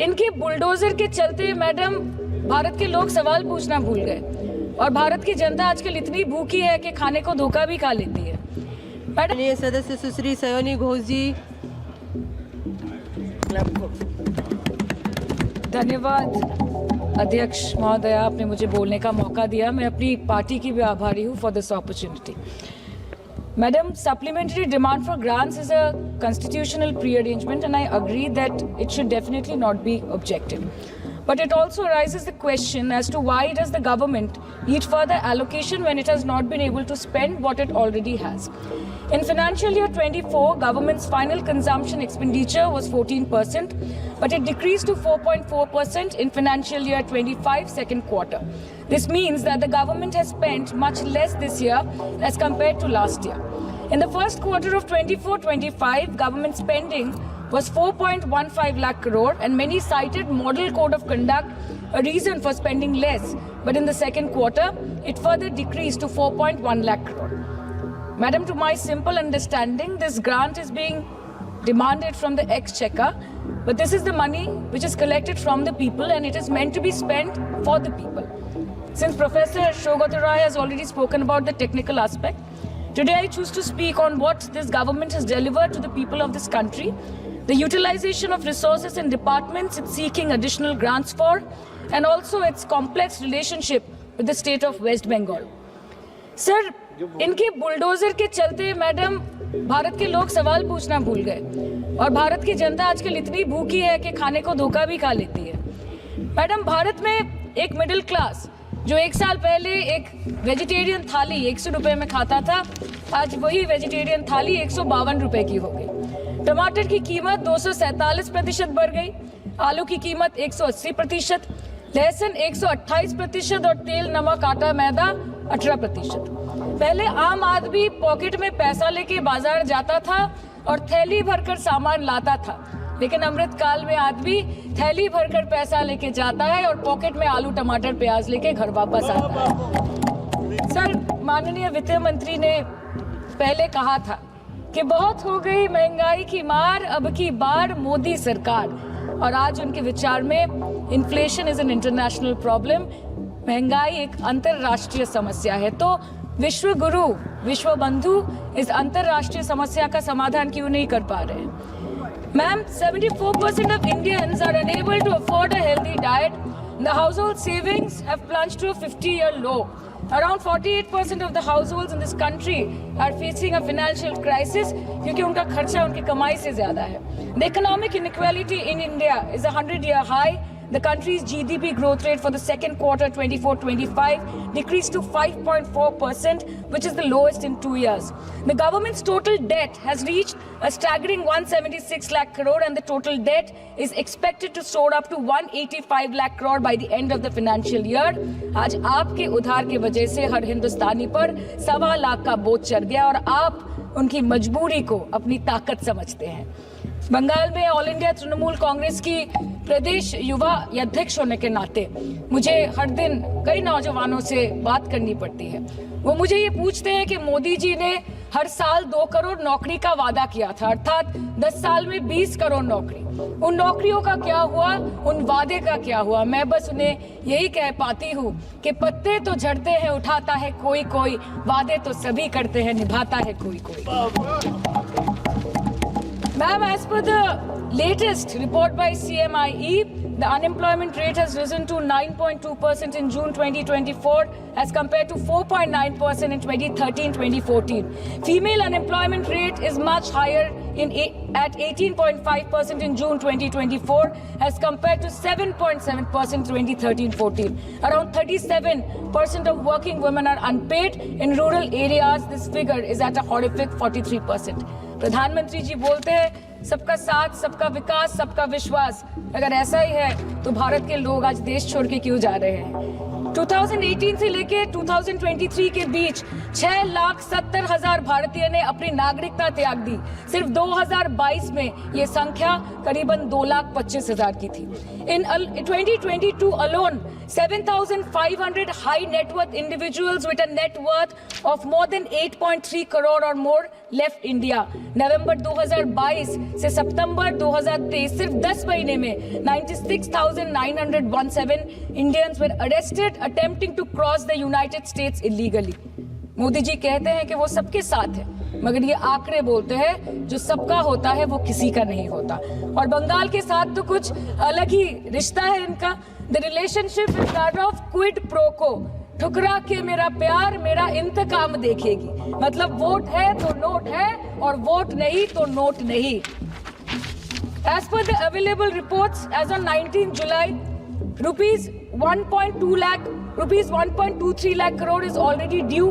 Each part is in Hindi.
इनके बुलडोजर के चलते मैडम भारत के लोग सवाल पूछना भूल गए और भारत की जनता आजकल इतनी भूखी है कि खाने को धोखा भी खा लेती है। मैडम सदस्य सुश्री सयोनी घोष जी। धन्यवाद अध्यक्ष महोदय, आपने मुझे बोलने का मौका दिया। मैं अपनी पार्टी की भी आभारी हूँ for this opportunity. Madam, supplementary demand for grants is a constitutional pre-arrangement and I agree that it should definitely not be objective. But it also raises the question as to why does the government need further allocation when it has not been able to spend what it already has. In financial year 24, government's final consumption expenditure was 14%, but it decreased to 4.4% in financial year 25 second quarter. This means that the government has spent much less this year as compared to last year. In the first quarter of 24-25, government spending was 4.15 lakh crore and many cited model code of conduct a reason for spending less. But in the second quarter, it further decreased to 4.1 lakh crore. Madam, to my simple understanding, this grant is being demanded from the exchequer, but this is the money which is collected from the people and it is meant to be spent for the people. Since Professor Shogata Rai has already spoken about the technical aspect, today I choose to speak on what this government has delivered to the people of this country, the utilization of resources and departments it's seeking additional grants for, and also its complex relationship with the state of West Bengal. Sir, इनके बुलडोजर के चलते मैडम भारत के लोग सवाल पूछना भूल गए और भारत की जनता आजकल इतनी भूखी है कि खाने को धोखा भी खा लेती है। मैडम, भारत में एक मिडिल क्लास जो एक साल पहले एक वेजिटेरियन थाली 100 रुपए में खाता था, आज वही वेजिटेरियन थाली 152 रुपए की हो गई। टमाटर की कीमत 247% बढ़ गई, आलू की कीमत 180%, लहसुन 128% और तेल, नमक, आटा, मैदा 18%। पहले आम आदमी पॉकेट में पैसा लेके बाजार जाता था और थैली भरकर सामान लाता था, लेकिन अमृत काल में आदमी थैली भरकर पैसा लेके जाता है और पॉकेट में आलू, टमाटर, प्याज लेके घर वापस आता है। सर, माननीय वित्त मंत्री ने पहले कहा था कि बहुत हो गई महंगाई की मार, अब की बार मोदी सरकार, और आज उनके विचार में inflation is an international problem, महंगाई एक अंतरराष्ट्रीय समस्या है। तो विश्व गुरु, विश्व बंधु इस अंतरराष्ट्रीय समस्या का समाधान क्यों नहीं कर पा रहे हैं? Ma'am, 74% of Indians are unable to afford a healthy diet. The household savings have plunged to a 50-year low. Around 48% of the households in this country are facing a financial crisis क्योंकि उनका खर्चा उनकी कमाई से ज्यादा है. The economic inequality in India is a 100-year high. The country's GDP growth rate for the second quarter 24-25 decreased to 5.4%, which is the lowest in 2 years. The government's total debt has reached a staggering 176 lakh crore and the total debt is expected to soar up to 185 lakh crore by the end of the financial year. आज आपके उधार की वजह से हर हिंदुस्तानी पर 1.25 लाख का बोझ चढ़ गया और आप उनकी मजबूरी को अपनी ताकत समझते हैं। बंगाल में ऑल इंडिया तृणमूल कांग्रेस की प्रदेश युवा अध्यक्ष होने के नाते मुझे हर दिन कई नौजवानों से बात करनी पड़ती है। वो मुझे ये पूछते हैं कि मोदी जी ने हर साल 2 करोड़ नौकरी का वादा किया था, अर्थात 10 साल में 20 करोड़ नौकरी। उन नौकरियों का क्या हुआ, उन वादे का क्या हुआ? मैं बस उन्हें यही कह पाती हूँ कि पत्ते तो झड़ते हैं, उठाता है कोई कोई, वादे तो सभी करते हैं, निभाता है कोई कोई। Ma'am, as per the latest report by CMIE, the unemployment rate has risen to 9.2% in June 2024 as compared to 4.9% in 2013-2014. Female unemployment rate is much higher at 18.5% in June 2024 as compared to 7.7% 2013-14. Around 37% of working women are unpaid. In rural areas, this figure is at a horrific 43%. प्रधानमंत्री जी बोलते हैं सबका साथ, सबका विकास, सबका विश्वास। अगर ऐसा ही है तो भारत के लोग आज देश छोड़ के क्यों जा रहे हैं? 2018 से लेके 2023 के बीच 6,70,000 भारतीय ने अपनी नागरिकता त्याग दी। सिर्फ 2022 में ये संख्या करीबन 2,25,000 की थी। In 2022 alone, 7,500 high net worth individuals with a net worth of more than 8.3 crore or more left India. नवंबर 2022 से सितंबर 2023 सिर्फ 10 महीने में 96,917 Indians were arrested attempting to cross the United States illegally. Modi ji कहते हैं कि वो सबके साथ है, मगर ये आंकड़े बोलते हैं जो सबका होता है वो किसी का नहीं होता। और बंगाल के साथ तो कुछ अलग ही रिश्ता है इनका। The relationship is that of quid pro को, ठुकरा के मेरा प्यार मेरा इंतकाम देखेगी। मतलब वोट है तो नोट है और वोट नहीं तो नोट नहीं। As per the available reports, as on 19 July, rupees 1.23 lakh crore is already due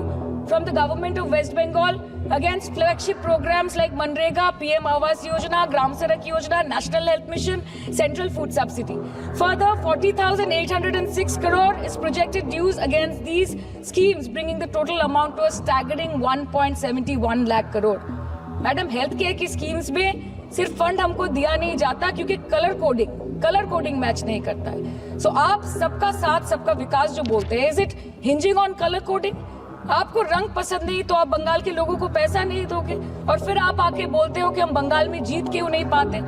from the government of West Bengal against flagship programs like Manrega, PM Awas Yojana, Gram Sadak Yojana, National Health Mission, Central Food Subsidy. Further, 40,806 crore is projected dues against these schemes, bringing the total amount to a staggering 1.71 lakh crore. Madam, health care की स्कीम्स में सिर्फ फंड हमको दिया नहीं जाता क्योंकि कलर कोडिंग मैच नहीं करता है। सो आप सबका साथ सबका विकास जो बोलते हैं, is it hinging on colour coding? आपको रंग पसंद नहीं तो आप बंगाल के लोगों को पैसा नहीं दोगे और फिर आप आके बोलते हो कि हम बंगाल में जीत क्यों नहीं पाते।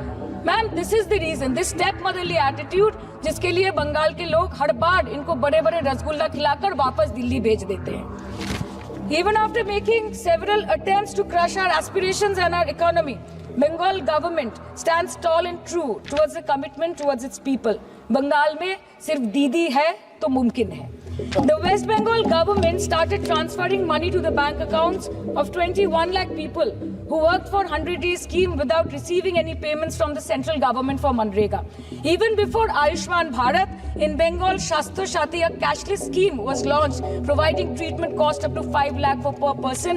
Ma'am, this is the reason, this stepmotherly attitude, जिसके लिए बंगाल के लोग हर बार इनको बड़े बड़े रसगुल्ला खिलाकर वापस दिल्ली भेज देते हैं। Even after making several attempts to crush our aspirations and our economy, Bengal government stands tall and true towards the commitment towards its people. Bengal में सिर्फ दीदी है तो मुमकिन है। The West Bengal government started transferring money to the bank accounts of 21 lakh people who worked for 100-day scheme without receiving any payments from the central government for Manrega. Even before Ayushman Bharat, in Bengal, Shastro Shati, a cashless scheme was launched, providing treatment cost up to 5 lakh for per person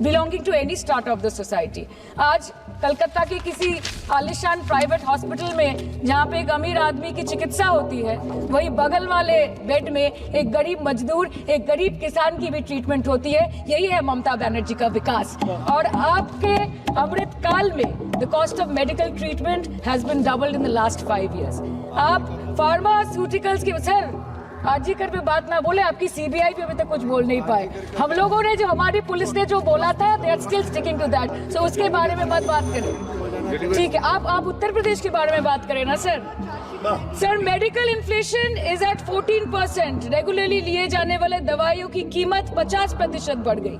belonging to any strata of the society. आज कलकत्ता के किसी आलिशान प्राइवेट हॉस्पिटल में जहाँ पे एक अमीर आदमी की चिकित्सा होती है, वही बगल वाले बेड में एक गरीब मजदूर, एक गरीब किसान की भी ट्रीटमेंट होती है। यही है ममता बनर्जी का विकास। और आपके अमृत काल में the cost of medical treatment has been doubled in the last 5 years। आप फार्मास्यूटिकल्स की सर आरजी कर पे बात ना बोले, आपकी सीबीआई पे अभी तक कुछ बोल नहीं पाए। हम लोगों ने जो, हमारी पुलिस ने जो बोला था, they are still sticking to that. So उसके बारे में मत बात करें, ठीक है? आप उत्तर प्रदेश के बारे में बात करें ना sir. Sir, medical inflation is at 14%। Regularly लिए जाने वाले दवाइयों की कीमत 50% बढ़ गई।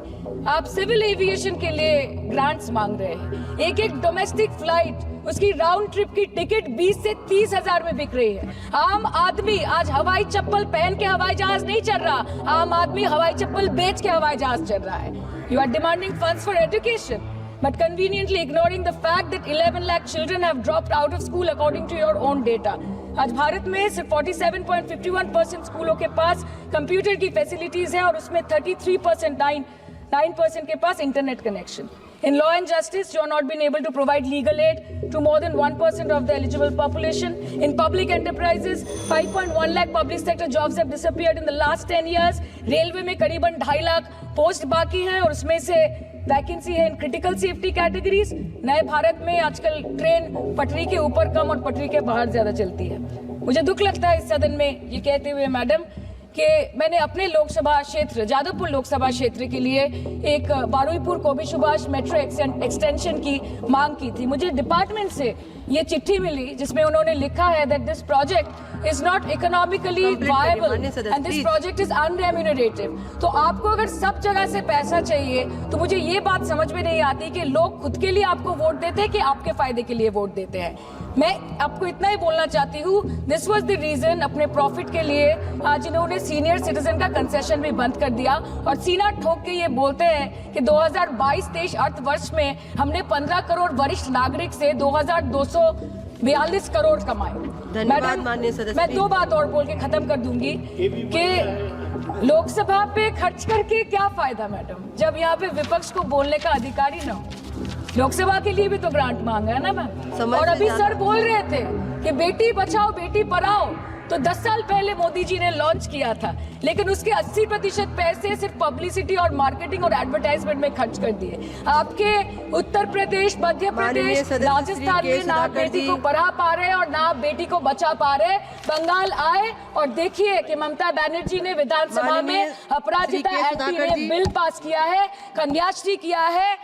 आप सिविल एविएशन के लिए ग्रांट्स मांग रहे हैं। एक डोमेस्टिक फ्लाइट, उसकी राउंड ट्रिप की टिकट 20 से 30 हजार में बिक रही है। आम आदमी आज हवाई चप्पल पहन के हवाई जहाज नहीं चल रहा, आम आदमी हवाई चप्पल बेच के हवाई जहाज चल रहा है। You are demanding funds for education but conveniently ignoring the fact that 11 lakh children have dropped out of school according to your own data. आज भारत में सिर्फ 47.51% स्कूलों के पास कंप्यूटर की फैसिलिटीज है और उसमें 33% के पास internet connection. In law and justice, you are not been able to provide legal aid to more than 1% of the eligible population. In public enterprises, 5.1 lakh public sector jobs have disappeared in the last 10 years. Railway में करीबन 2.5 लाख पोस्ट बाकी हैं और उसमें से वैकेंसी है इन क्रिटिकल सेफ्टी कैटेगरीज। नए भारत में आजकल ट्रेन पटरी के ऊपर कम और पटरी के बाहर ज्यादा चलती है। मुझे दुख लगता है इस सदन में ये कहते हुए मैडम कि मैंने अपने लोकसभा क्षेत्र जादवपुर लोकसभा क्षेत्र के लिए एक बारुईपुर कोबी सुभाष मेट्रो एक्सटेंशन की मांग की थी। मुझे डिपार्टमेंट से ये चिट्ठी मिली जिसमें उन्होंने लिखा है that this project is not economically viable and this project is unremunerative। तो आपको अगर सब जगह से पैसा चाहिए तो मुझे ये बात समझ में नहीं आती कि लोग खुद के लिए आपको वोट देते हैं कि आपके फायदे के लिए वोट देते हैं। मैं आपको इतना ही बोलना चाहती हूँ, दिस वॉज द रीजन अपने प्रॉफिट के लिए आज इन्होंने सीनियर सिटीजन का कंसेशन भी बंद कर दिया और सीना ठोक के ये बोलते हैं कि 2022-23 अर्थ वर्ष में हमने 15 करोड़ वरिष्ठ नागरिक से 2,242 करोड़ कमाए। धन्यवाद माननीय सदस्य। मैं 2 बात और बोल के खत्म कर दूंगी कि लोकसभा पे खर्च करके क्या फायदा मैडम, जब यहाँ पे विपक्ष को बोलने का अधिकार ही ना हो। लोकसभा के लिए भी तो ग्रांट मांगा है ना मैम। और अभी सर बोल रहे थे कि बेटी बचाओ बेटी पढ़ाओ, तो 10 साल पहले मोदी जी ने लॉन्च किया था, लेकिन उसके 80% पैसे सिर्फ पब्लिसिटी और मार्केटिंग और एडवर्टाइजमेंट में खर्च कर दिए। आपके उत्तर प्रदेश, मध्य प्रदेश, राजस्थान में ना बेटी को पढ़ा पा रहे और ना बेटी को बचा पा रहे। बंगाल आए और देखिए कि ममता बनर्जी ने विधानसभा में अपराजिता एक्ट में बिल पास किया है, कन्याश्री किया है।